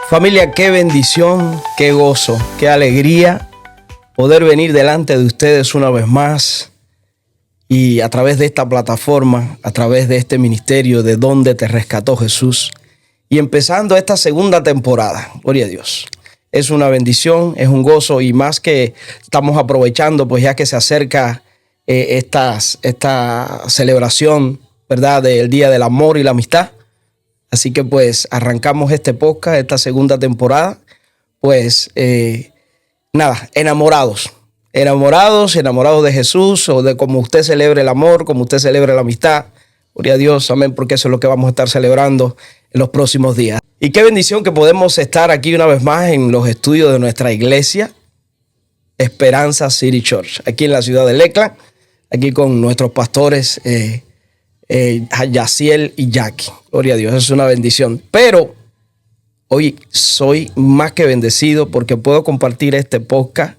Familia, qué bendición, qué gozo, qué alegría poder venir delante de ustedes una vez más y a través de esta plataforma, a través de este ministerio de donde te rescató Jesús y empezando esta segunda temporada. Gloria a Dios. Es una bendición, es un gozo y más que estamos aprovechando pues ya que se acerca esta celebración, ¿verdad? Del Día del Amor y la Amistad. Así que pues arrancamos este podcast, esta segunda temporada, pues enamorados de Jesús o de cómo usted celebre el amor, como usted celebre la amistad. Gloria a Dios, amén, porque eso es lo que vamos a estar celebrando en los próximos días. Y qué bendición que podemos estar aquí una vez más en los estudios de nuestra iglesia, Esperanza City Church, aquí en la ciudad de Lakeland, aquí con nuestros pastores Yaciel y Jackie. Gloria a Dios, es una bendición. Pero hoy soy más que bendecido porque puedo compartir este podcast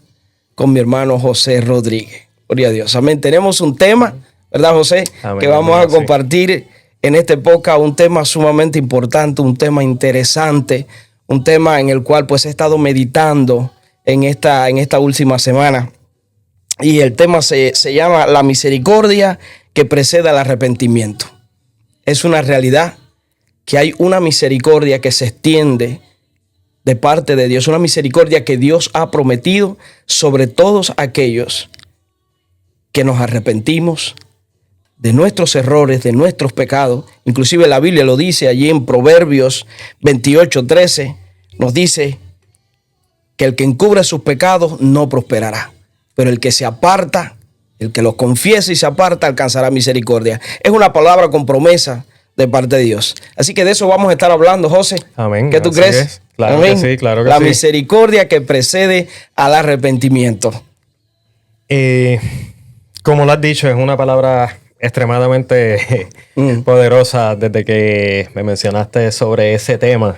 con mi hermano José Rodríguez. Gloria a Dios. Amén. Tenemos un tema, ¿verdad, José? Amén, que vamos a compartir en este podcast, un tema sumamente importante, un tema interesante, un tema en el cual pues he estado meditando en esta última semana. Y el tema se llama la misericordia que precede al arrepentimiento. Es una realidad que hay una misericordia que se extiende de parte de Dios, una misericordia que Dios ha prometido sobre todos aquellos que nos arrepentimos de nuestros errores, de nuestros pecados. Inclusive la Biblia lo dice allí en Proverbios 28:13, nos dice que el que encubre sus pecados no prosperará, pero el que se aparta, el que los confiesa y se aparta, alcanzará misericordia. Es una palabra con promesa de parte de Dios. Así que de eso vamos a estar hablando, José. Amén. ¿Qué tú crees? Es. Claro. Amén. Que sí, claro que la sí. La misericordia que precede al arrepentimiento. Como lo has dicho, es una palabra extremadamente poderosa desde que me mencionaste sobre ese tema.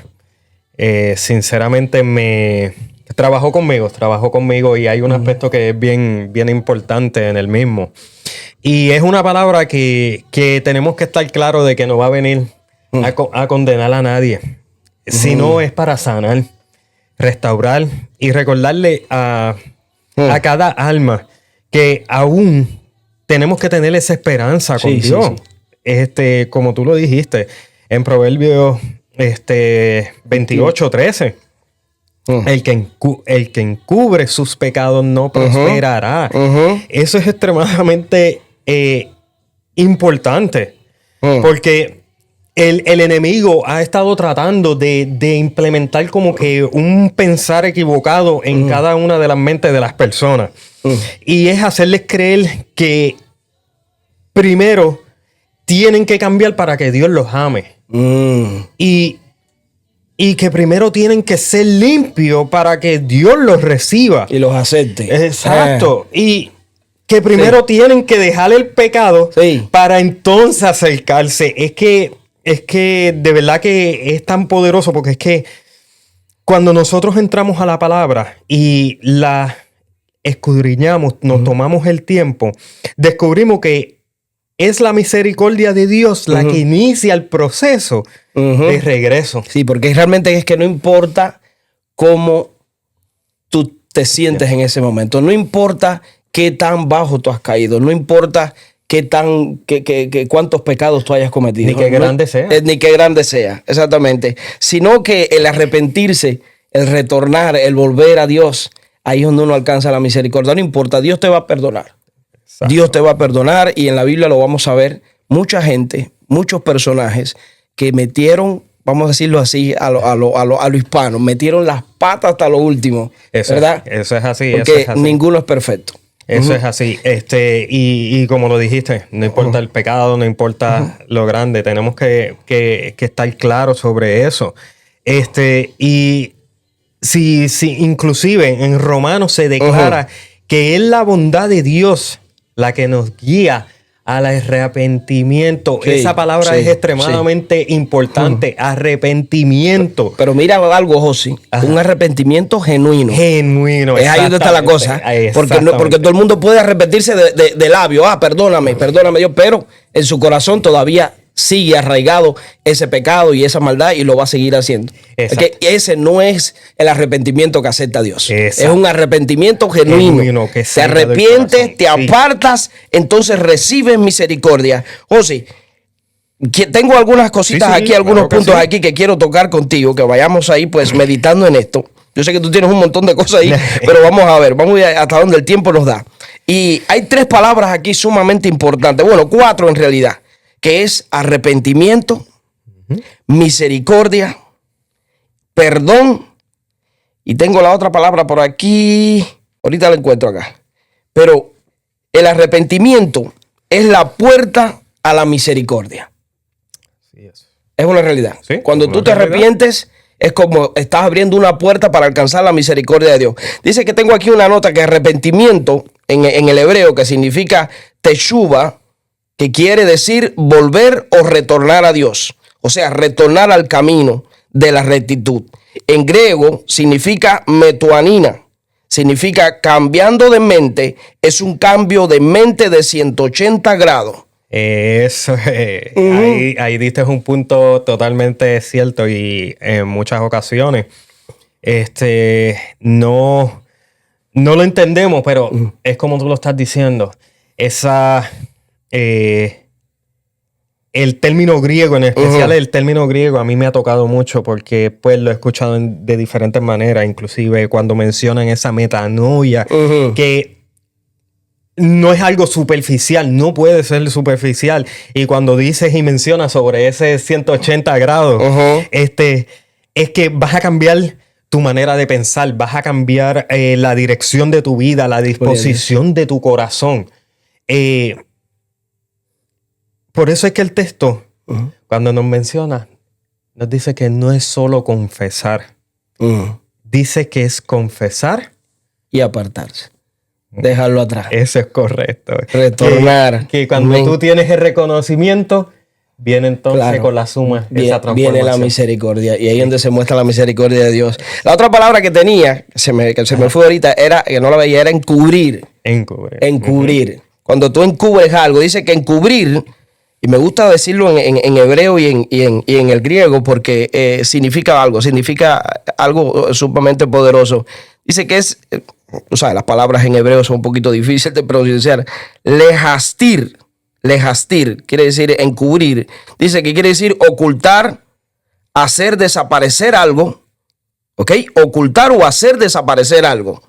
Sinceramente trabajó conmigo y hay un aspecto que es bien importante en el mismo. Y es una palabra que tenemos que estar claros de que no va a venir a condenar a nadie, sino es para sanar, restaurar y recordarle a cada alma que aún tenemos que tener esa esperanza con Dios. Sí. Como tú lo dijiste, en Proverbios 28:13. El que encubre sus pecados no prosperará. Eso es extremadamente importante. Porque el enemigo ha estado tratando de implementar como que un pensar equivocado en cada una de las mentes de las personas. Y es hacerles creer que primero tienen que cambiar para que Dios los ame. Y que primero tienen que ser limpios para que Dios los reciba. Y los acepte. Exacto. Y que primero tienen que dejar el pecado para entonces acercarse. Es que de verdad que es tan poderoso porque es que cuando nosotros entramos a la palabra y la escudriñamos, nos tomamos el tiempo, descubrimos que es la misericordia de Dios la que inicia el proceso de regreso. Sí, porque realmente es que no importa cómo tú te sientes en ese momento. No importa qué tan bajo tú has caído. No importa cuántos pecados tú hayas cometido. Ni qué grande sea. Ni qué grande sea, exactamente. Sino que el arrepentirse, el retornar, el volver a Dios, ahí es donde uno alcanza la misericordia. No importa, Dios te va a perdonar. Exacto. Dios te va a perdonar y en la Biblia lo vamos a ver. Mucha gente, muchos personajes que metieron, vamos a decirlo así, a lo hispano, metieron las patas hasta lo último. ¿Verdad? Eso es así. Porque eso es así. Ninguno es perfecto. Eso es así. Y como lo dijiste, no importa el pecado, no importa lo grande, tenemos que estar claros sobre eso. Y si inclusive en Romanos se declara que es la bondad de Dios la que nos guía al arrepentimiento. Sí, esa palabra es extremadamente importante. Arrepentimiento. Pero mira algo, José. Un arrepentimiento genuino. Genuino. Es ahí donde está la cosa. Porque todo el mundo puede arrepentirse de labio. Perdóname Dios. Pero en su corazón todavía sigue arraigado ese pecado y esa maldad y lo va a seguir haciendo. Porque ese no es el arrepentimiento que acepta Dios. Exacto. Es un arrepentimiento genuino. Que te arrepientes, te apartas, entonces recibes misericordia. José, tengo algunas cositas aquí, algunos puntos aquí que quiero tocar contigo, que vayamos ahí pues meditando en esto. Yo sé que tú tienes un montón de cosas ahí, pero vamos a ver, vamos a ir hasta donde el tiempo nos da. Y hay 3 palabras aquí sumamente importantes, bueno, 4 en realidad, que es arrepentimiento, misericordia, perdón, y tengo la otra palabra por aquí, ahorita la encuentro acá. Pero el arrepentimiento es la puerta a la misericordia. Sí, es una realidad. Sí, cuando tú te arrepientes, es como estás abriendo una puerta para alcanzar la misericordia de Dios. Dice que tengo aquí una nota que arrepentimiento en el hebreo, que significa teshuva, que quiere decir volver o retornar a Dios. O sea, retornar al camino de la rectitud. En griego significa metoanina. Significa cambiando de mente. Es un cambio de mente de 180 grados. Eso, ahí diste un punto totalmente cierto y en muchas ocasiones no lo entendemos, pero es como tú lo estás diciendo. El término griego, en especial el término griego, a mí me ha tocado mucho porque pues lo he escuchado de diferentes maneras, inclusive cuando mencionan esa metanoia, que no es algo superficial, no puede ser superficial. Y cuando dices y mencionas sobre ese 180 grados, es que vas a cambiar tu manera de pensar, vas a cambiar la dirección de tu vida, la disposición de tu corazón. Por eso es que el texto, cuando nos menciona, nos dice que no es solo confesar. Dice que es confesar y apartarse. Dejarlo atrás. Eso es correcto. Retornar. Que cuando tú tienes el reconocimiento, viene entonces con la suma esa transformación. Viene la misericordia. Y ahí es donde se muestra la misericordia de Dios. La otra palabra que tenía, que se me fue ahorita, era, que no la veía, era encubrir. Encubrir. Cuando tú encubres algo, dice que encubrir, y me gusta decirlo en hebreo y en el griego porque significa algo sumamente poderoso. Dice que es, tú sabes, las palabras en hebreo son un poquito difíciles de pronunciar. Lejastir quiere decir encubrir. Dice que quiere decir ocultar, hacer desaparecer algo. ¿Ok? Ocultar o hacer desaparecer algo.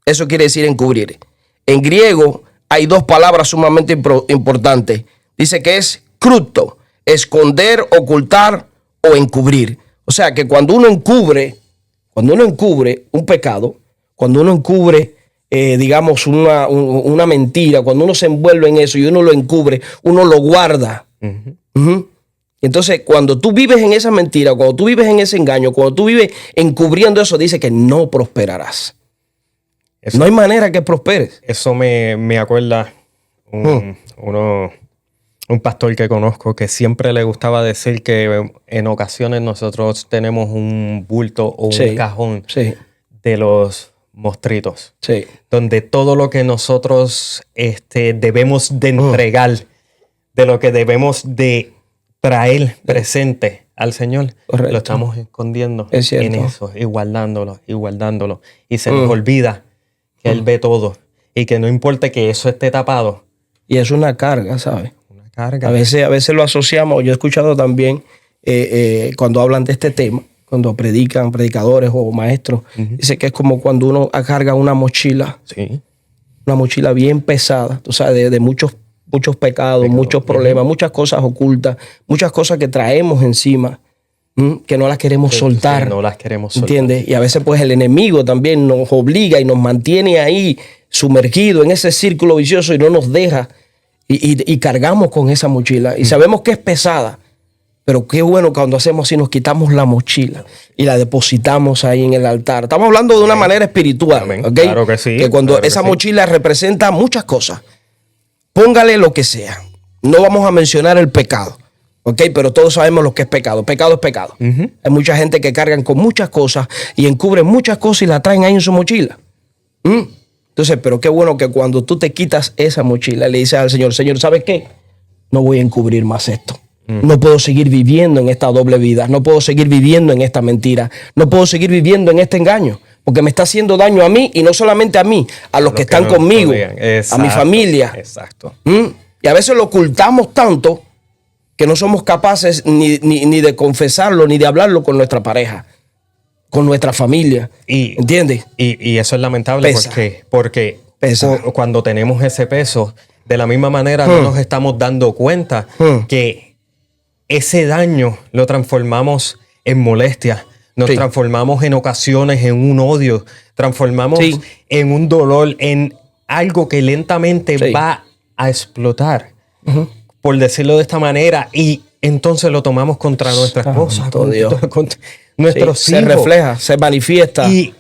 Eso quiere decir encubrir. En griego hay 2 palabras sumamente importantes. Dice que es cruto, esconder, ocultar o encubrir. O sea que cuando uno encubre un pecado, cuando uno encubre, digamos, una mentira, cuando uno se envuelve en eso y uno lo encubre, uno lo guarda. Entonces, cuando tú vives en esa mentira, cuando tú vives en ese engaño, cuando tú vives encubriendo eso, dice que no prosperarás. No hay manera que prosperes. Eso me acuerda un pastor que conozco que siempre le gustaba decir que en ocasiones nosotros tenemos un bulto o un cajón de los mostritos, donde todo lo que nosotros debemos de entregar, de lo que debemos de traer presente al Señor, lo estamos escondiendo en eso y guardándolo. Y se nos olvida que Él ve todo y que no importa que eso esté tapado. Y es una carga, ¿sabes? A veces lo asociamos. Yo he escuchado también cuando hablan de este tema, cuando predican predicadores o maestros, dice que es como cuando uno carga una mochila, una mochila bien pesada, tú sabes, de muchos pecados, muchos problemas, muchas cosas ocultas, muchas cosas que traemos encima, que no las queremos soltar. No las queremos soltar. ¿Entiendes? Y a veces pues el enemigo también nos obliga y nos mantiene ahí sumergidos en ese círculo vicioso y no nos deja. Y cargamos con esa mochila y sabemos que es pesada, pero qué bueno cuando hacemos así, nos quitamos la mochila y la depositamos ahí en el altar. Estamos hablando de una manera espiritual, ¿okay? Claro que sí. Que cuando esa mochila representa muchas cosas, póngale lo que sea. No vamos a mencionar el pecado, ¿ok? Pero todos sabemos lo que es pecado. Pecado es pecado. Hay mucha gente que cargan con muchas cosas y encubren muchas cosas y la traen ahí en su mochila. Entonces, pero qué bueno que cuando tú te quitas esa mochila, le dices al Señor, Señor, ¿sabes qué? No voy a encubrir más esto. No puedo seguir viviendo en esta doble vida. No puedo seguir viviendo en esta mentira. No puedo seguir viviendo en este engaño. Porque me está haciendo daño a mí y no solamente a mí, a los que están conmigo, a mi familia. Exacto. Y a veces lo ocultamos tanto que no somos capaces ni de confesarlo, ni de hablarlo con nuestra pareja, con nuestra familia. ¿Entiendes? Y eso es lamentable porque cuando tenemos ese peso, de la misma manera no nos estamos dando cuenta que ese daño lo transformamos en molestia, nos transformamos en ocasiones en un odio, transformamos en un dolor, en algo que lentamente va a explotar, por decirlo de esta manera, y entonces lo tomamos contra nuestra esposa, contra nuestros hijos. Se refleja, se manifiesta. Y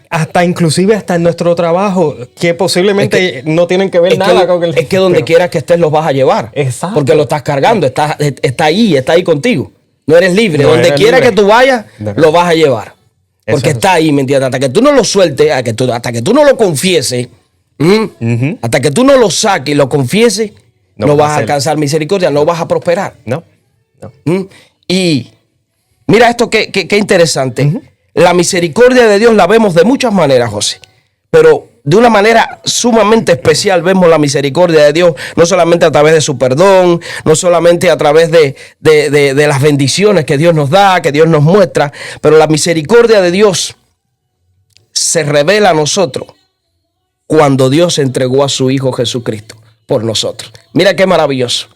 inclusive hasta en nuestro trabajo, que posiblemente no tienen que ver nada con el... Es que donde quiera que estés los vas a llevar. Exacto. Porque lo estás cargando, está ahí contigo. No eres libre. Donde quiera que tú vayas, lo vas a llevar. Porque está ahí, ¿me entiendes? Hasta que tú no lo sueltes, hasta que tú no lo confieses, hasta que tú no lo saques y lo confieses, no vas a alcanzar misericordia, no vas a prosperar. No. Y mira esto que interesante. La misericordia de Dios la vemos de muchas maneras, José. Pero de una manera sumamente especial vemos la misericordia de Dios, no solamente a través de su perdón, no solamente a través de las bendiciones que Dios nos da, que Dios nos muestra, pero la misericordia de Dios se revela a nosotros cuando Dios entregó a su Hijo Jesucristo por nosotros. Mira qué maravilloso.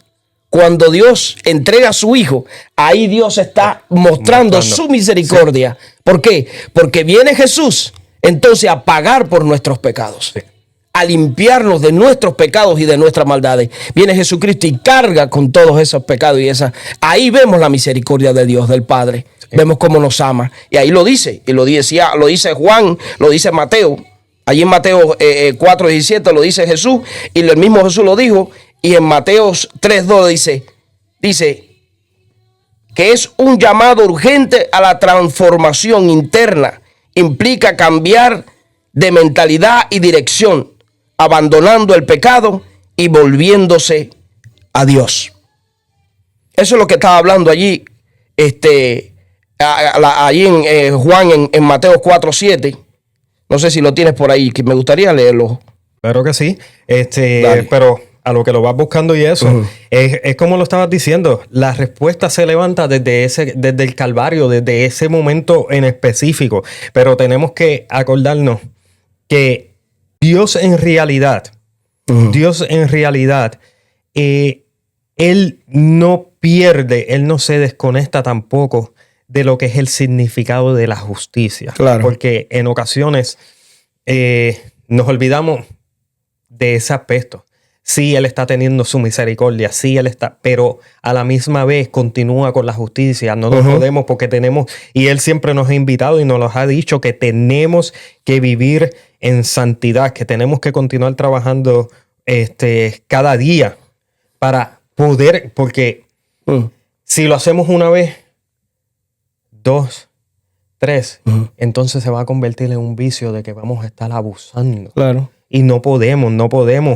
Cuando Dios entrega a su Hijo, ahí Dios está mostrando su misericordia. ¿Por qué? Porque viene Jesús entonces a pagar por nuestros pecados, a limpiarnos de nuestros pecados y de nuestras maldades. Viene Jesucristo y carga con todos esos pecados y ahí vemos la misericordia de Dios, del Padre. Vemos cómo nos ama. Y ahí lo dice, y lo dice Juan, lo dice Mateo. Allí en Mateo 4:17 lo dice Jesús, y el mismo Jesús lo dijo. Y en Mateo 3:2 dice que es un llamado urgente a la transformación interna. Implica cambiar de mentalidad y dirección, abandonando el pecado y volviéndose a Dios. Eso es lo que estaba hablando allí, allí en Juan, en Mateo 4:7. No sé si lo tienes por ahí, que me gustaría leerlo. Claro que sí. Pero a lo que lo vas buscando y eso, es como lo estabas diciendo, la respuesta se levanta desde el Calvario, desde ese momento en específico. Pero tenemos que acordarnos que Dios en realidad, Él no pierde, Él no se desconecta tampoco de lo que es el significado de la justicia. Claro. Porque en ocasiones nos olvidamos de ese aspecto. Sí, Él está teniendo su misericordia, pero a la misma vez continúa con la justicia. No nos podemos porque tenemos, y Él siempre nos ha invitado y nos ha dicho que tenemos que vivir en santidad, que tenemos que continuar trabajando cada día para poder, porque si lo hacemos una vez, 2, 3, entonces se va a convertir en un vicio de que vamos a estar abusando. Claro. Y no podemos.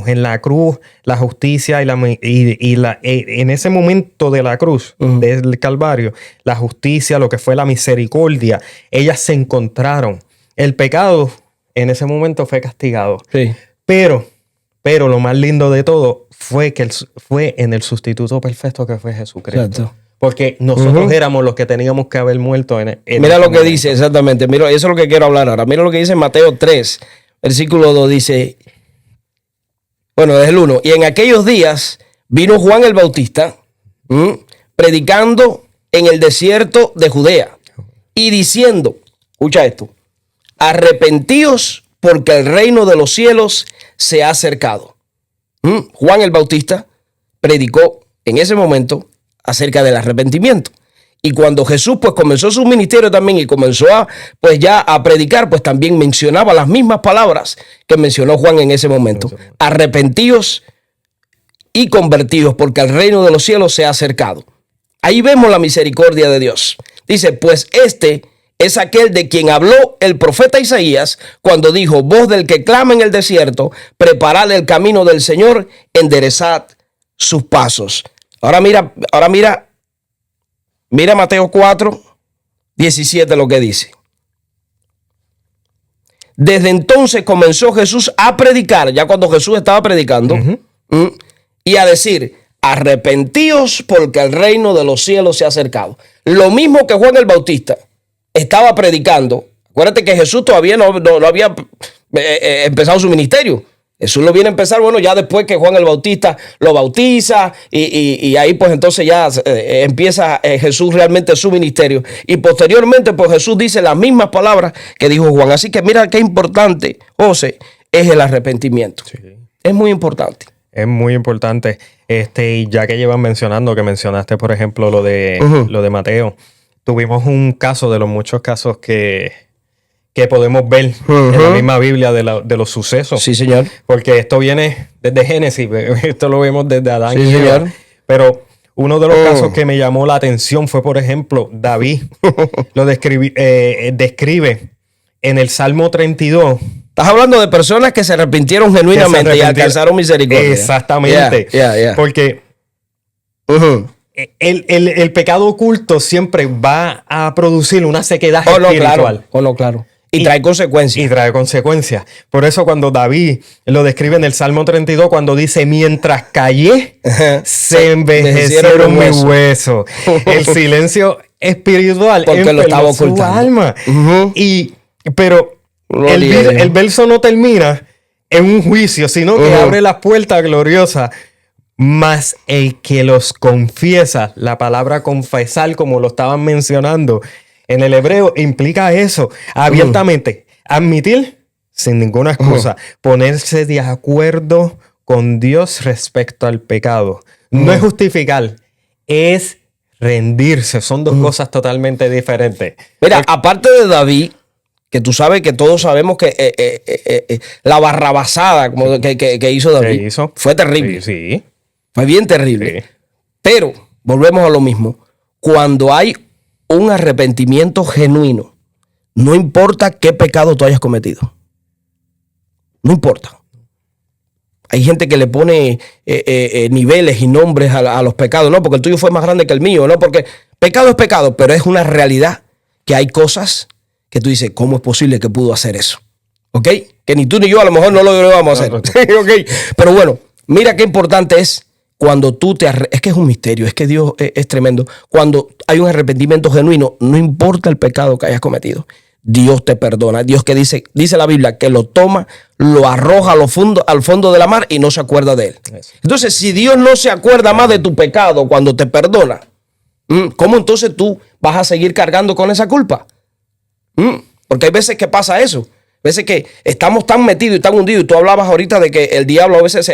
En la cruz, la justicia en ese momento de la cruz, del Calvario, la justicia, lo que fue la misericordia, ellas se encontraron. El pecado en ese momento fue castigado. Sí. Pero lo más lindo de todo fue que fue en el sustituto perfecto que fue Jesucristo. Exacto. Porque nosotros éramos los que teníamos que haber muerto en mira lo que momento. Dice exactamente. Mira, eso es lo que quiero hablar ahora. Mira lo que dice en Mateo 3. Versículo 2 dice, bueno, es el 1. Y en aquellos días vino Juan el Bautista predicando en el desierto de Judea y diciendo, escucha esto, arrepentíos porque el reino de los cielos se ha acercado. Juan el Bautista predicó en ese momento acerca del arrepentimiento. Y cuando Jesús pues comenzó su ministerio también y comenzó a predicar, pues también mencionaba las mismas palabras que mencionó Juan en ese momento. Arrepentíos y convertidos porque el reino de los cielos se ha acercado. Ahí vemos la misericordia de Dios. Dice, pues este es aquel de quien habló el profeta Isaías cuando dijo, voz del que clama en el desierto, preparad el camino del Señor, enderezad sus pasos. Ahora mira Mira Mateo 4, 17 lo que dice. Desde entonces comenzó Jesús a predicar, ya cuando Jesús estaba predicando, y a decir, arrepentíos porque el reino de los cielos se ha acercado. Lo mismo que Juan el Bautista estaba predicando. Acuérdate que Jesús todavía no había empezado su ministerio. Jesús lo viene a empezar, bueno, ya después que Juan el Bautista lo bautiza y ahí pues entonces ya empieza Jesús realmente su ministerio. Y posteriormente pues Jesús dice las mismas palabras que dijo Juan. Así que mira qué importante, José, es el arrepentimiento. Sí. Es muy importante. Es muy importante. Y ya que llevan mencionando, que mencionaste por ejemplo lo de Mateo, tuvimos un caso de los muchos casos que podemos ver en la misma Biblia de los sucesos. Sí, señor. Porque esto viene desde Génesis, esto lo vemos desde Adán y Eva. Señor. Pero uno de los casos que me llamó la atención fue, por ejemplo, David. Lo describe en el Salmo 32. Estás hablando de personas que se arrepintieron genuinamente y alcanzaron misericordia. Exactamente. Porque el pecado oculto siempre va a producir una sequedad espiritual. Claro. Y trae consecuencias. Por eso cuando David lo describe en el Salmo 32, cuando dice, mientras callé, se envejecieron mis huesos. El silencio espiritual porque lo estaba ocultando. Su alma. Pero el verso no termina en un juicio, sino que abre las puertas gloriosas. Mas el que los confiesa, la palabra confesar, como lo estaban mencionando, en el hebreo implica eso, abiertamente, admitir sin ninguna excusa, ponerse de acuerdo con Dios respecto al pecado. No es justificar, es rendirse. Son dos cosas totalmente diferentes. Mira, aparte de David, que tú sabes que todos sabemos que la barrabasada como que hizo David fue terrible. Sí. Fue bien terrible. Sí. Pero, volvemos a lo mismo, cuando hay un arrepentimiento genuino, no importa qué pecado tú hayas cometido. No importa. Hay gente que le pone niveles y nombres a los pecados, no, porque el tuyo fue más grande que el mío, no, porque pecado es pecado, pero es una realidad que hay cosas que tú dices, ¿cómo es posible que pudo hacer eso? ¿Ok? Que ni tú ni yo a lo mejor no lo vamos a hacer. ¿Ok? Pero bueno, mira qué importante es cuando tú es que es un misterio, es que Dios es tremendo. Cuando hay un arrepentimiento genuino, no importa el pecado que hayas cometido, Dios te perdona. Dios que dice la Biblia que lo toma, lo arroja al fondo de la mar y no se acuerda de él. Entonces, si Dios no se acuerda más de tu pecado cuando te perdona, ¿cómo entonces tú vas a seguir cargando con esa culpa? Porque hay veces que pasa eso. Veces que estamos tan metidos y tan hundidos. Y tú hablabas ahorita de que el diablo a veces,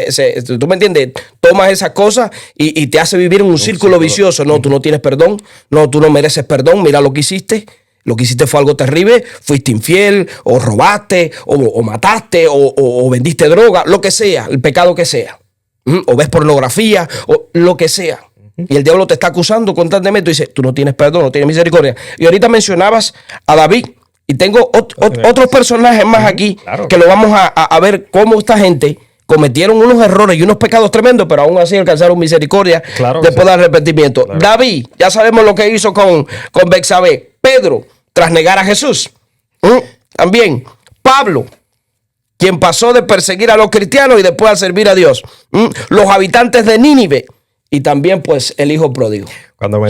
tú me entiendes, tomas esas cosas y te hace vivir en un círculo vicioso. No, tú no tienes perdón. No, tú no mereces perdón. Mira lo que hiciste. Lo que hiciste fue algo terrible. Fuiste infiel, o robaste, o mataste, o vendiste droga. Lo que sea, el pecado que sea. O ves pornografía, o lo que sea. Y el diablo te está acusando constantemente. Y dice, tú no tienes perdón, no tienes misericordia. Y ahorita mencionabas a David. Y tengo otros personajes más aquí, claro, que lo vamos a ver cómo esta gente cometieron unos errores y unos pecados tremendos, pero aún así alcanzaron misericordia después del arrepentimiento. Claro. David, ya sabemos lo que hizo con Betsabé. Pedro, tras negar a Jesús. También Pablo, quien pasó de perseguir a los cristianos y después a servir a Dios. Los habitantes de Nínive. Y también, pues, el hijo pródigo.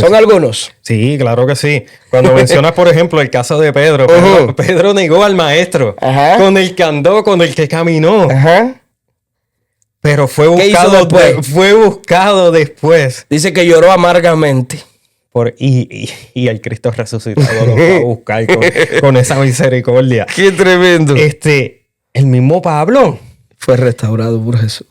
¿Son algunos? Sí, claro que sí. Cuando mencionas, por ejemplo, el caso de Pedro. Pedro negó al maestro. Con el que andó, con el que caminó. Pero fue buscado después. Dice que lloró amargamente. Y el Cristo resucitado lo fue a buscar con esa misericordia. ¡Qué tremendo! El mismo Pablo fue restaurado por Jesús.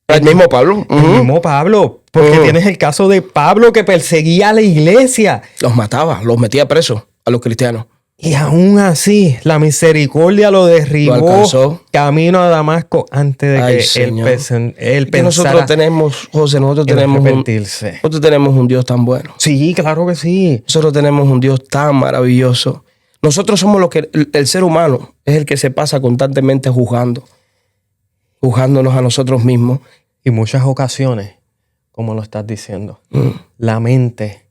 El mismo Pablo. El mismo Pablo. Porque tienes el caso de Pablo que perseguía a la iglesia. Los mataba, los metía presos a los cristianos. Y aún así, la misericordia lo derribó camino a Damasco antes de que él pensara. Nosotros tenemos, José, nosotros tenemos un Dios tan bueno. Sí, claro que sí. Nosotros tenemos un Dios tan maravilloso. Nosotros somos lo que el ser humano es el que se pasa constantemente juzgándonos a nosotros mismos. Y muchas ocasiones, como lo estás diciendo, la mente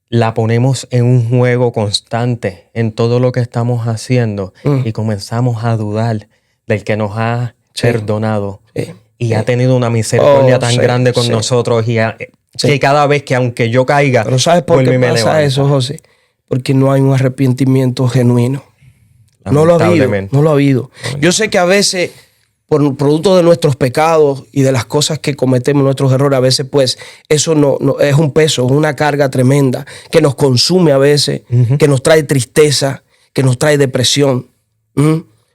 la ponemos en un juego constante en todo lo que estamos haciendo y comenzamos a dudar del que nos ha perdonado y ha tenido una misericordia tan grande con nosotros que cada vez que aunque yo caiga, pero ¿sabes por qué pasa eso, José? Porque no hay un arrepentimiento genuino. No lo ha habido. Yo sé que a veces, por producto de nuestros pecados y de las cosas que cometemos, nuestros errores, a veces pues eso no es un peso, una carga tremenda que nos consume a veces, que nos trae tristeza, que nos trae depresión.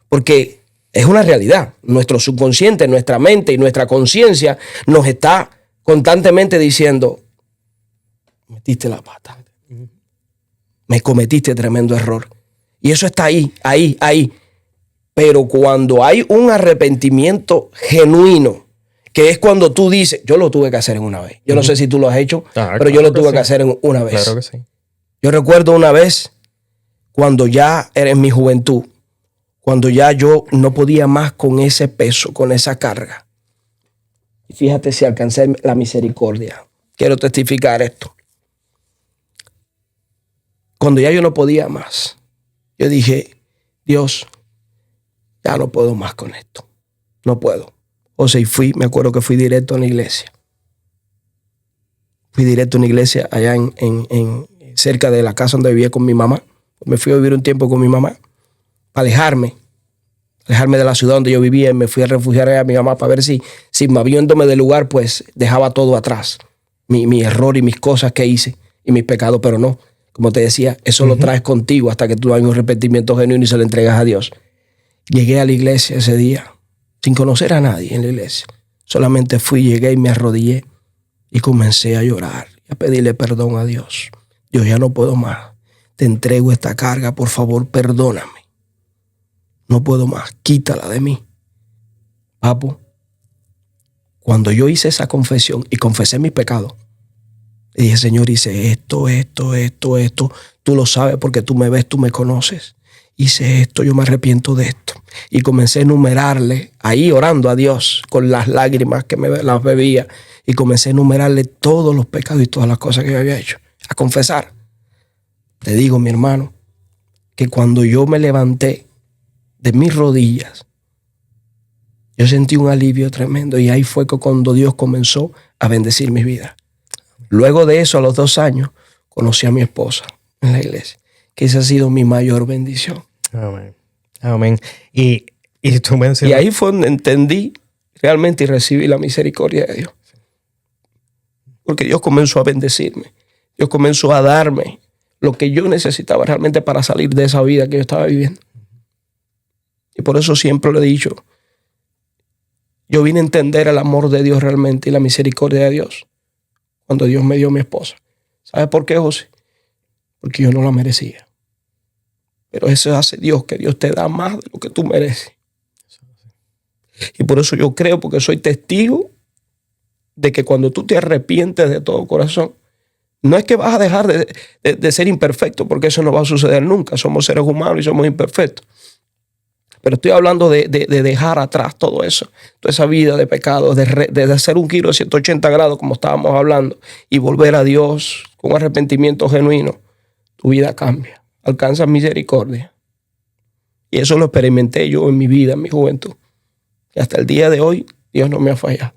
Porque es una realidad. Nuestro subconsciente, nuestra mente y nuestra conciencia nos está constantemente diciendo: metiste la pata, me cometiste tremendo error. Y eso está ahí. Pero cuando hay un arrepentimiento genuino, que es cuando tú dices, yo lo tuve que hacer en una vez. Yo no sé si tú lo has hecho, pero yo lo tuve que hacer en una vez. Claro que sí. Yo recuerdo una vez, cuando ya era en mi juventud, cuando ya yo no podía más con ese peso, con esa carga. Y fíjate si alcancé la misericordia. Quiero testificar esto. Cuando ya yo no podía más, yo dije: Dios, ya no puedo más con esto. No puedo. O sea, me acuerdo que fui directo a una iglesia. Fui directo a una iglesia allá en cerca de la casa donde vivía con mi mamá. Me fui a vivir un tiempo con mi mamá para alejarme de la ciudad donde yo vivía, y me fui a refugiar allá a mi mamá para ver si moviéndome del lugar, pues dejaba todo atrás. Mi error y mis cosas que hice y mis pecados, pero no. Como te decía, eso lo traes contigo hasta que tú hagas un arrepentimiento genuino y se lo entregas a Dios. Llegué a la iglesia ese día sin conocer a nadie en la iglesia. Solamente llegué y me arrodillé y comencé a llorar y a pedirle perdón a Dios. Yo ya no puedo más. Te entrego esta carga, por favor, perdóname. No puedo más, quítala de mí. Papo, cuando yo hice esa confesión y confesé mis pecados, y dije: Señor, hice esto. Tú lo sabes porque tú me ves, tú me conoces. Hice esto, yo me arrepiento de esto. Y comencé a enumerarle, ahí orando a Dios, con las lágrimas que me las bebía. Y comencé a enumerarle todos los pecados y todas las cosas que yo había hecho. A confesar. Te digo, mi hermano, que cuando yo me levanté de mis rodillas, yo sentí un alivio tremendo. Y ahí fue que cuando Dios comenzó a bendecir mi vida. Luego de eso, a los 2 años, conocí a mi esposa en la iglesia, que esa ha sido mi mayor bendición. Amén. Y tú mencionas... Y ahí fue donde entendí realmente y recibí la misericordia de Dios. Porque Dios comenzó a bendecirme. Dios comenzó a darme lo que yo necesitaba realmente para salir de esa vida que yo estaba viviendo. Y por eso siempre lo he dicho. Yo vine a entender el amor de Dios realmente y la misericordia de Dios cuando Dios me dio a mi esposa. ¿Sabes por qué, José? Porque yo no la merecía. Pero eso hace Dios, que Dios te da más de lo que tú mereces. Y por eso yo creo, porque soy testigo de que cuando tú te arrepientes de todo corazón, no es que vas a dejar de ser imperfecto, porque eso no va a suceder nunca. Somos seres humanos y somos imperfectos. Pero estoy hablando de dejar atrás todo eso, toda esa vida de pecado, de hacer un giro de 180 grados, como estábamos hablando, y volver a Dios con arrepentimiento genuino. Tu vida cambia, alcanzas misericordia. Y eso lo experimenté yo en mi vida, en mi juventud. Y hasta el día de hoy, Dios no me ha fallado.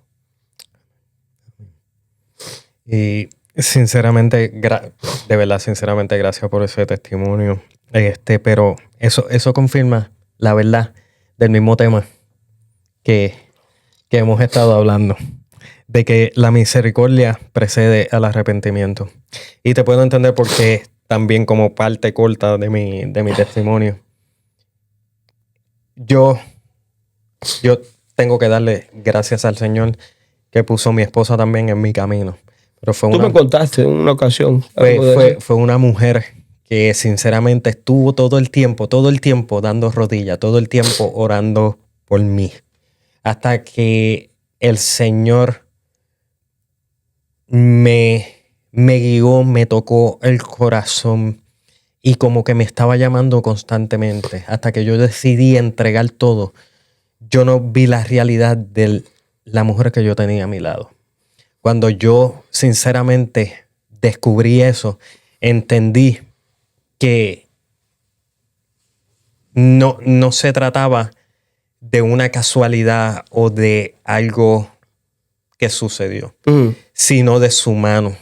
Y sinceramente, de verdad, sinceramente, gracias por ese testimonio. Pero eso confirma la verdad del mismo tema que hemos estado hablando, de que la misericordia precede al arrepentimiento. Y te puedo entender porque también, como parte corta de mi testimonio, yo tengo que darle gracias al Señor que puso mi esposa también en mi camino. Pero Tú me contaste en una ocasión. Fue una mujer que sinceramente estuvo todo el tiempo dando rodillas, todo el tiempo orando por mí. Hasta que el Señor me guió, me tocó el corazón y como que me estaba llamando constantemente. Hasta que yo decidí entregar todo, yo no vi la realidad de la mujer que yo tenía a mi lado. Cuando yo sinceramente descubrí eso, entendí que no se trataba de una casualidad o de algo que sucedió, sino de su mano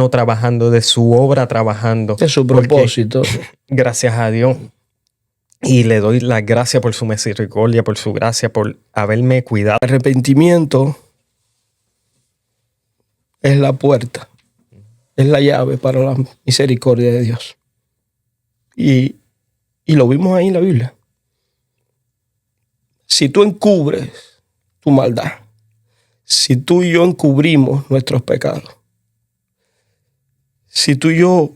trabajando, de su obra trabajando. De su propósito. Gracias a Dios. Y le doy las gracias por su misericordia, por su gracia, por haberme cuidado. El arrepentimiento es la puerta, es la llave para la misericordia de Dios. Y lo vimos ahí en la Biblia. Si tú encubres tu maldad, si tú y yo encubrimos nuestros pecados, si tú y yo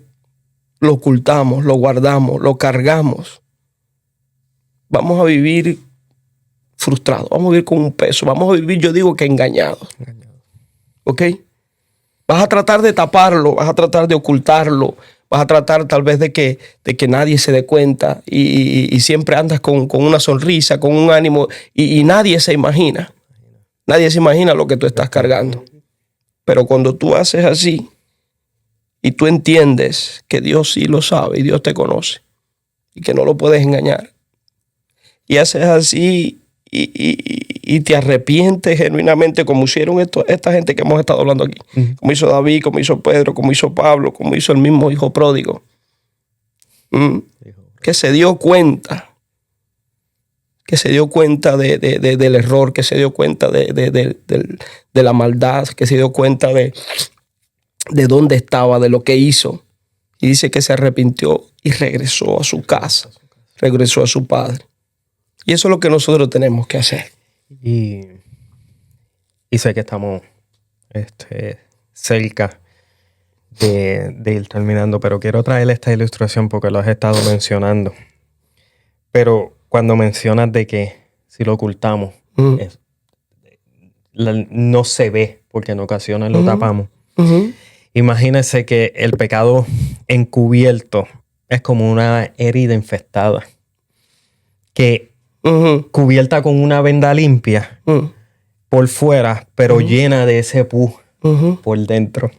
lo ocultamos, lo guardamos, lo cargamos, vamos a vivir frustrados, vamos a vivir con un peso, vamos a vivir, yo digo que engañados. ¿Ok? Vas a tratar de taparlo, vas a tratar de ocultarlo, vas a tratar tal vez de que nadie se dé cuenta y siempre andas con una sonrisa, con un ánimo y nadie se imagina. Nadie se imagina lo que tú estás cargando. Pero cuando tú haces así y tú entiendes que Dios sí lo sabe y Dios te conoce y que no lo puedes engañar y haces así y te arrepientes genuinamente como hicieron esta gente que hemos estado hablando aquí, como hizo David, como hizo Pedro, como hizo Pablo, como hizo el mismo hijo pródigo, que se dio cuenta del error, que se dio cuenta de la maldad, que se dio cuenta de dónde estaba, de lo que hizo. Y dice que se arrepintió y regresó a su casa, regresó a su padre. Y eso es lo que nosotros tenemos que hacer. Y sé que estamos cerca de ir terminando, pero quiero traer esta ilustración porque lo has estado mencionando. Pero cuando mencionas de que si lo ocultamos, no se ve, porque en ocasiones lo tapamos. Imagínese que el pecado encubierto es como una herida infestada que cubierta con una venda limpia por fuera, pero llena de ese pus por dentro.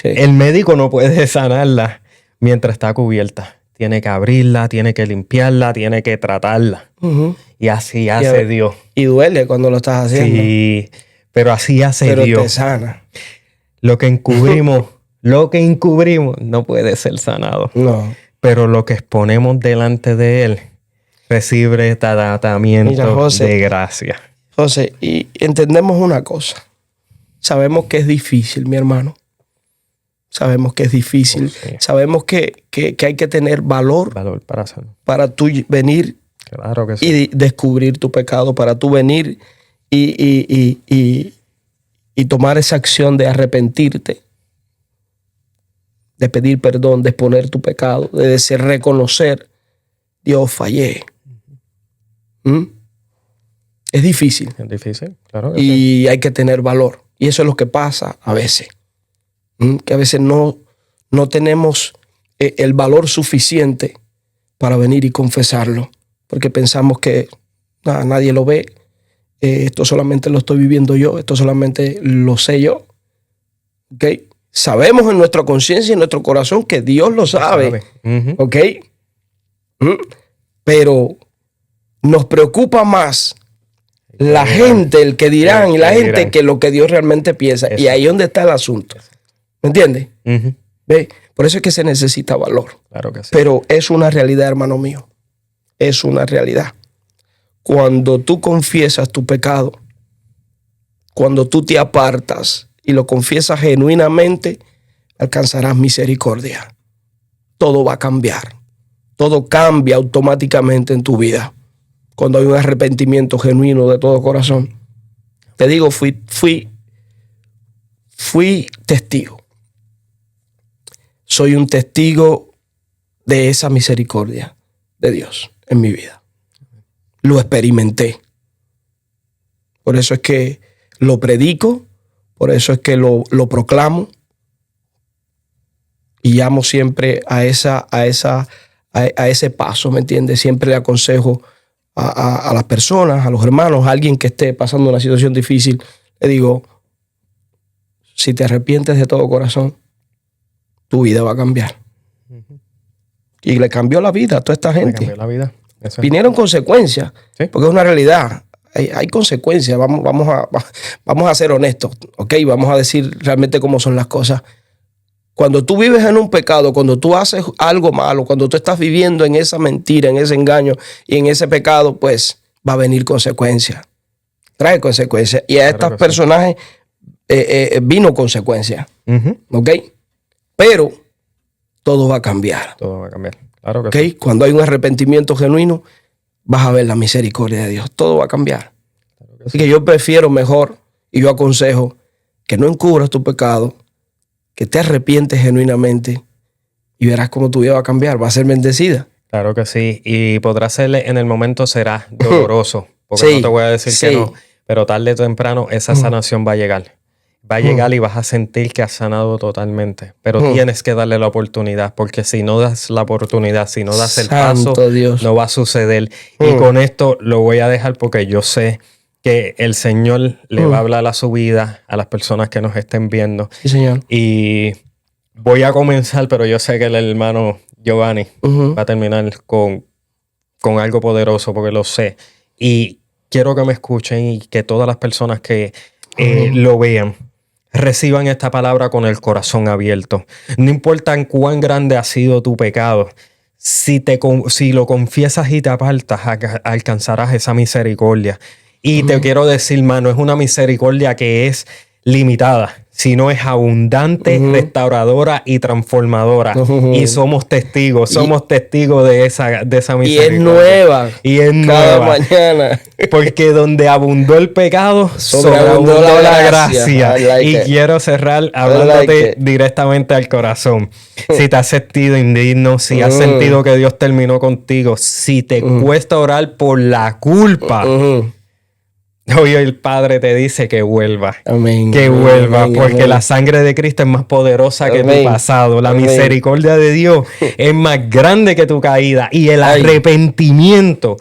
Sí. El médico no puede sanarla mientras está cubierta. Tiene que abrirla, tiene que limpiarla, tiene que tratarla. Y así hace Dios. Y duele cuando lo estás haciendo. Sí, pero así hace Dios. Pero te sana. Lo que encubrimos no puede ser sanado. No. Pero lo que exponemos delante de Él recibe tratamiento de gracia. José, y entendemos una cosa. Sabemos que es difícil, mi hermano. Sabemos que es difícil. Sí. Sabemos que hay que tener valor para tú venir y descubrir tu pecado, para tú venir y tomar esa acción de arrepentirte, de pedir perdón, de exponer tu pecado, de reconocer, Dios, fallé. Es difícil. Es difícil, claro. Que y hay que tener valor. Y eso es lo que pasa a veces. Que a veces no tenemos el valor suficiente para venir y confesarlo. Porque pensamos que nadie lo ve. Esto solamente lo estoy viviendo yo. Esto solamente lo sé yo. ¿Okay? Sabemos en nuestra conciencia y en nuestro corazón que Dios lo sabe. ¿Ok? Pero nos preocupa más la gente, el que dirán, y la gente que lo que Dios realmente piensa. Eso. Y ahí es donde está el asunto. ¿Me entiendes? ¿Ve? Por eso es que se necesita valor. Claro que sí. Pero es una realidad, hermano mío. Es una realidad. Cuando tú confiesas tu pecado, cuando tú te apartas y lo confiesas genuinamente, alcanzarás misericordia. Todo va a cambiar. Todo cambia automáticamente en tu vida cuando hay un arrepentimiento genuino de todo corazón. Te digo, fui testigo. Soy un testigo de esa misericordia de Dios en mi vida. Lo experimenté. Por eso es que lo predico, por eso es que lo proclamo y llamo siempre a ese paso, ¿me entiendes? Siempre le aconsejo a las personas, a los hermanos, a alguien que esté pasando una situación difícil, le digo, si te arrepientes de todo corazón, tu vida va a cambiar. Y le cambió la vida a toda esta gente. Le cambió la vida. Eso es. Vinieron consecuencias, Sí. porque es una realidad. Hay consecuencias, vamos a ser honestos, ¿ok? Vamos a decir realmente cómo son las cosas. Cuando tú vives en un pecado, cuando tú haces algo malo, cuando tú estás viviendo en esa mentira, en ese engaño y en ese pecado, pues va a venir consecuencias. Trae consecuencias. Y a Claro estos que sí. personajes vino consecuencias, Ujú. ¿ok? Pero todo va a cambiar, Todo va a cambiar. Claro que ¿ok? sí. Cuando hay un arrepentimiento genuino, vas a ver la misericordia de Dios. Todo va a cambiar. Claro que Así sí. que yo prefiero mejor y yo aconsejo que no encubras tu pecado, que te arrepientes genuinamente y verás cómo tu vida va a cambiar, va a ser bendecida. Claro que sí. Y podrá ser en el momento será doloroso. Porque Sí, no te voy a decir que sí. no. Pero tarde o temprano esa sanación va a llegar. Va a llegar y vas a sentir que has sanado totalmente. Pero tienes que darle la oportunidad. Porque si no das la oportunidad, si no das el Santo paso, Dios. no va a suceder. Y con esto lo voy a dejar porque yo sé que el Señor le va a hablar a su vida, a las personas que nos estén viendo. Sí, Señor. Y voy a comenzar, pero yo sé que el hermano Giovanni va a terminar con algo poderoso, porque lo sé. Y quiero que me escuchen y que todas las personas que lo vean reciban esta palabra con el corazón abierto. No importa en cuán grande ha sido tu pecado, si lo confiesas y te apartas, alcanzarás esa misericordia. Y te quiero decir, mano, es una misericordia que es limitada, sino es abundante, restauradora y transformadora. Y somos testigos de esa Y misericordia. es nueva. Y es Cada nueva. mañana. Porque donde abundó el pecado, Sobreabundó sobreabundó la la gracia. gracia. I like Y it. quiero cerrar hablándote like it. directamente al corazón. Si te has sentido indigno, si has sentido que Dios terminó contigo, si te cuesta orar por la culpa, hoy el Padre te dice que vuelva. Amén. Que Amén, vuelva, amén, porque amén. la sangre de Cristo es más poderosa que Amén. tu pasado. La Amén. misericordia de Dios es más grande que tu caída. Y el Ay. arrepentimiento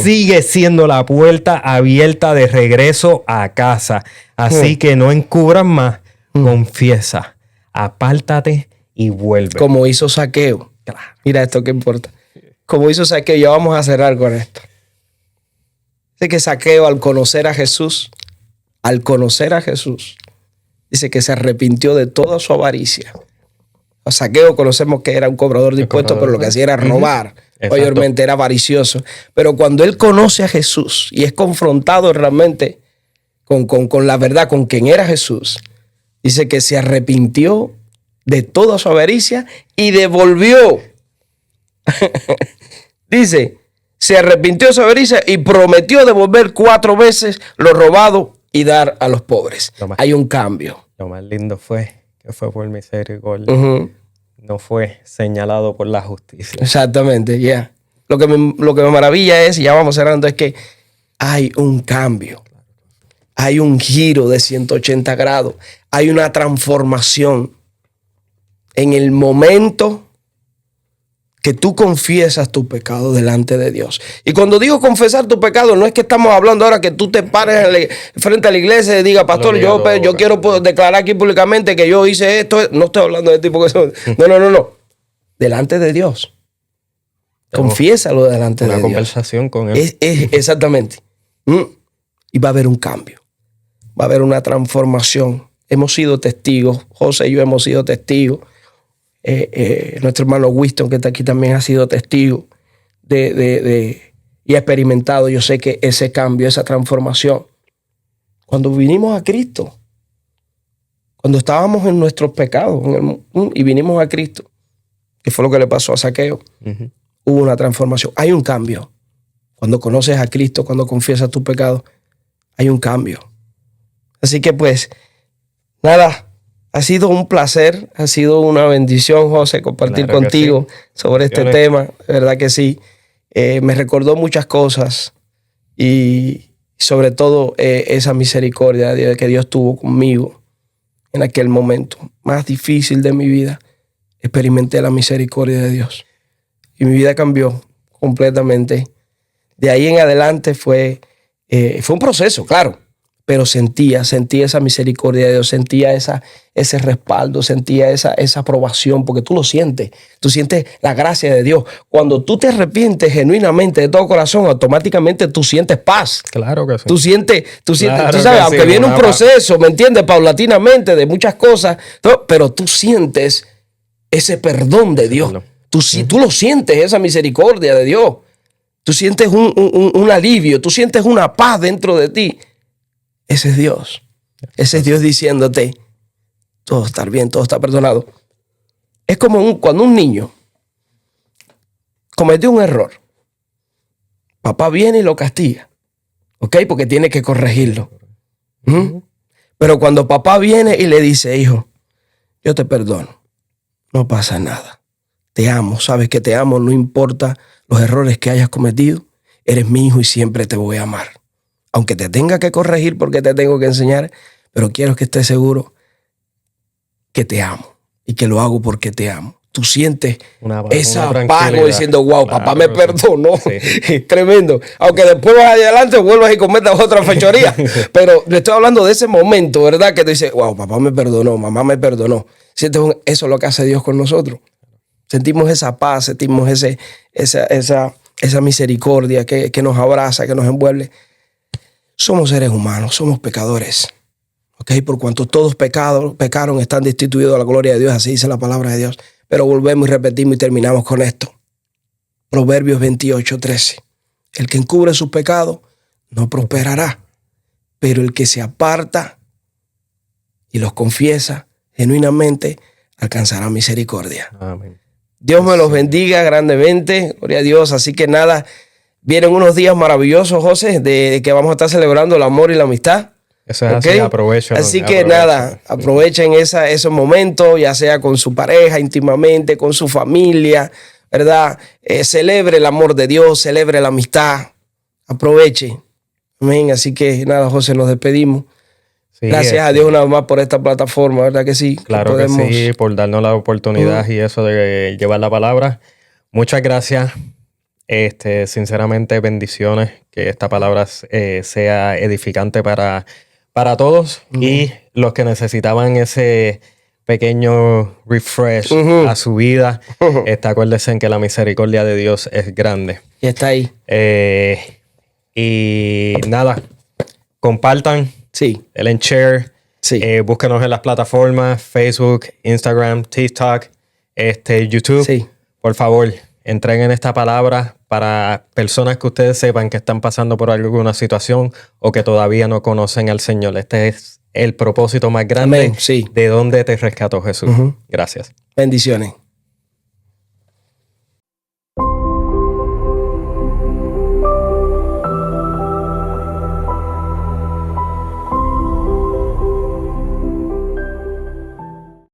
sigue siendo la puerta abierta de regreso a casa. Así que no encubras más, confiesa, apártate y vuelve. Como hizo Saqueo. Claro. Mira esto que importa. Como hizo Saqueo, ya vamos a cerrar con esto. Dice que Saqueo al conocer a Jesús, dice que se arrepintió de toda su avaricia. A Saqueo conocemos que era un cobrador de impuestos, pero lo que hacía era robar. Exacto. Mayormente era avaricioso. Pero cuando él conoce a Jesús y es confrontado realmente con la verdad, con quien era Jesús, dice que se arrepintió de toda su avaricia y devolvió. Dice, se arrepintió de su avaricia y prometió devolver 4 veces lo robado y dar a los pobres. Hay un cambio. Lo más lindo fue que fue por misericordia. No fue señalado por la justicia. Exactamente, ya. Lo que me maravilla es, y ya vamos cerrando, es que hay un cambio. Hay un giro de 180 grados. Hay una transformación. En el momento que tú confiesas tu pecado delante de Dios. Y cuando digo confesar tu pecado, no es que estamos hablando ahora que tú te pares frente a la iglesia y digas, pastor, yo quiero declarar aquí públicamente que yo hice esto. No estoy hablando de tipo que son. No. Delante de Dios. Confiésalo delante de Dios. Una conversación con Él. Exactamente. Y va a haber un cambio. Va a haber una transformación. Hemos sido testigos. José y yo hemos sido testigos. Nuestro hermano Winston, que está aquí, también ha sido testigo y ha experimentado, yo sé que ese cambio, esa transformación. Cuando vinimos a Cristo, cuando estábamos en nuestros pecados y vinimos a Cristo, que fue lo que le pasó a Saqueo, hubo una transformación. Hay un cambio. Cuando conoces a Cristo, cuando confiesas tu pecado, hay un cambio. Así que pues, nada. Ha sido un placer, ha sido una bendición, José, compartir contigo sobre este tema. De verdad que sí. Me recordó muchas cosas y sobre todo esa misericordia que Dios tuvo conmigo en aquel momento más difícil de mi vida. Experimenté la misericordia de Dios y mi vida cambió completamente. De ahí en adelante fue un proceso, claro. pero sentía esa misericordia de Dios, sentía ese respaldo, sentía esa aprobación, porque tú lo sientes, tú sientes la gracia de Dios. Cuando tú te arrepientes genuinamente de todo corazón, automáticamente tú sientes paz. Claro que sí. Tú sientes, Claro tú sabes, que aunque sí, viene un una proceso, ¿me entiendes? Paulatinamente de muchas cosas, pero tú sientes ese perdón de Dios. Tú lo sientes, esa misericordia de Dios. Tú sientes un alivio, tú sientes una paz dentro de ti. Ese es Dios. Ese es Dios diciéndote, todo está bien, todo está perdonado. Es como cuando un niño cometió un error. Papá viene y lo castiga. ¿Ok? Porque tiene que corregirlo. Pero cuando papá viene y le dice, hijo, yo te perdono. No pasa nada. Te amo, sabes que te amo, no importa los errores que hayas cometido. Eres mi hijo y siempre te voy a amar. Aunque te tenga que corregir porque te tengo que enseñar, pero quiero que estés seguro que te amo y que lo hago porque te amo. Tú sientes esa paz diciendo, wow, claro, papá me perdonó. Sí. Tremendo. Aunque después vas adelante, vuelvas y cometas otra fechoría. Pero le estoy hablando de ese momento, ¿verdad? Que tú dices, wow, papá me perdonó, mamá me perdonó. Eso es lo que hace Dios con nosotros. Sentimos esa paz, sentimos esa misericordia que nos abraza, que nos envuelve. Somos seres humanos, somos pecadores. ¿Okay? Por cuanto todos pecaron, están destituidos de la gloria de Dios. Así dice la palabra de Dios. Pero volvemos y repetimos y terminamos con esto. Proverbios 28:13. El que encubre sus pecados no prosperará, pero el que se aparta y los confiesa genuinamente alcanzará misericordia. Amén. Dios me los bendiga grandemente. Gloria a Dios. Así que nada, vienen unos días maravillosos, José, de que vamos a estar celebrando el amor y la amistad. Eso es así, aprovechen. Así que nada, aprovechen esos momentos, ya sea con su pareja, íntimamente, con su familia, ¿verdad? Celebre el amor de Dios, celebre la amistad. Aproveche. Amén. Así que nada, José, nos despedimos. Sí, gracias a Dios una vez más por esta plataforma, ¿verdad que sí? Claro que sí, por darnos la oportunidad y eso de llevar la palabra. Muchas gracias. Sinceramente, bendiciones. Que esta palabra sea edificante para todos y los que necesitaban ese pequeño refresh a su vida. Acuérdense en que la misericordia de Dios es grande. Y está ahí. Y nada, compartan. Sí. Denle share. Sí. Búsquenos en las plataformas Facebook, Instagram, TikTok, YouTube. Sí. Por favor, entreguen esta palabra para personas que ustedes sepan que están pasando por alguna situación o que todavía no conocen al Señor. Este es el propósito más grande. Amén. Sí. De dónde te rescató Jesús. Gracias. Bendiciones.